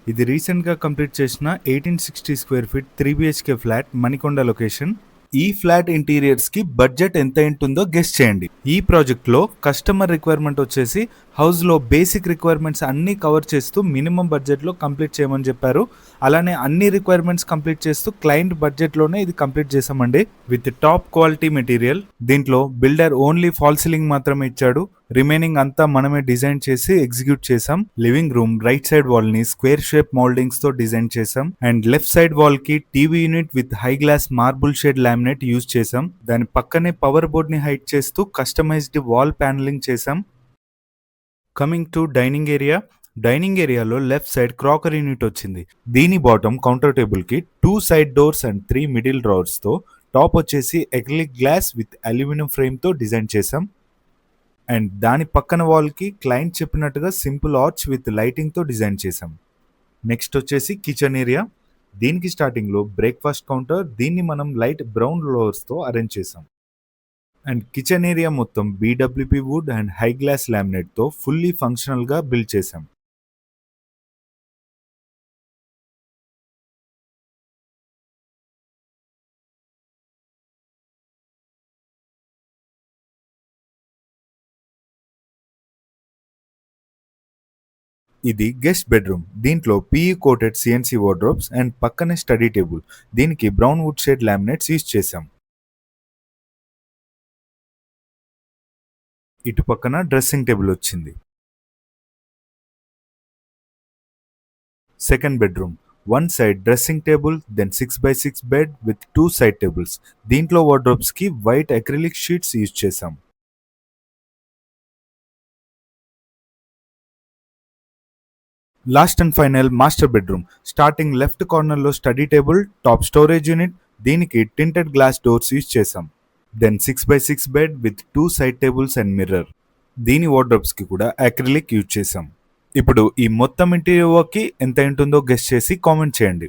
ఇది రీసెంట్‌గా కంప్లీట్ చేసిన 1860 square feet 3 BHK flat Manikonda location. ఈ ఫ్లాట్ ఇంటీరియర్స్‌కి బడ్జెట్ ఎంత ఉంటుందో గెస్ చేయండి. ఈ ప్రాజెక్ట్‌లో కస్టమర్ రిక్వైర్మెంట్ వచ్చేసి హౌస్‌లో బేసిక్ రిక్వైర్మెంట్స్ అన్నీ కవర్ చేస్తూ మినిమమ్ బడ్జెట్‌లో కంప్లీట్ చేయమని చెప్పారు. అలానే అన్ని రిక్వైర్మెంట్స్ కంప్లీట్ చేస్తూ క్లయింట్ బడ్జెట్‌లోనే ఇది కంప్లీట్ చేశామండి. With top quality material. దీంట్లో బిల్డర్ ఓన్లీ ఫాల్ సీలింగ్ మాత్రమే ఇచ్చాడు. రిమైనింగ్ అంతా మనమే డిజైన్ చేసి ఎగ్జిక్యూట్ చేసాం. Living room right side wall ని స్క్వేర్ షేప్ మోల్డింగ్స్ తో డిజైన్ చేసాం. అండ్ లెఫ్ట్ సైడ్ వాల్ కి TV unit with high glass marble shade laminate use చేసాం. దాని పక్కనే పవర్ బోర్డ్ ని హైట్ చేస్తూ కస్టమైజ్డ్ వాల్ ప్యానలింగ్ చేసాం. కమింగ్ టు డైనింగ్ ఏరియాలో లెఫ్ట్ సైడ్ క్రాకరీ యూనిట్ వచ్చింది. దీని బాటమ్ కౌంటర్ టేబుల్ కి 2 side doors and 3 middle drawers తో, టాప్ వచ్చేసి acrylic glass with aluminium frame తో డిజైన్ చేసాం. అండ్ దాని పక్కన వాల్ కి క్లయింట్ చెప్పినట్టుగా సింపుల్ ఆర్చ్ విత్ లైటింగ్ తో డిజైన్ చేసాం. నెక్స్ట్ వచ్చేసి కిచెన్ ఏరియా. దీనికి స్టార్టింగ్ లో బ్రేక్ఫాస్ట్ కౌంటర్, దీన్ని మనం లైట్ బ్రౌన్ ఫ్లవర్స్ తో అరేంజ్ చేసాం. అండ్ కిచెన్ ఏరియా మొత్తం BWP wood and high glass laminate తో ఫుల్లీ ఫంక్షనల్ గా బిల్డ్ చేసాం. ఇది గెస్ట్ బెడ్రూమ్. దీంట్లో PE coated CNC wardrobes and పక్కనే స్టడీ టేబుల్. దీనికి brown wood shade laminates use చేసాం. ఇటు పక్కన డ్రెస్సింగ్ టేబుల్ వచ్చింది. Second bedroom. One side dressing table, then 6x6 bed with 2 side tables. దీంట్లో వార్డ్రోబ్స్ కి వైట్ అక్రిలిక్ షీట్స్ యూజ్ చేసాం. Last and final master bedroom. Starting left corner లో study table, top storage unit. దీనికి tinted glass doors use చేసాం. Then 6x6 bed with 2 side tables and mirror. దీని wardrobes కి కూడా acrylic use చేసాం. ఇప్పుడు ఈ మొత్తం ఇంటీరియర్ వర్క్ కి ఎంత ఉంటుందో గెస్ చేసి కామెంట్ చేయండి.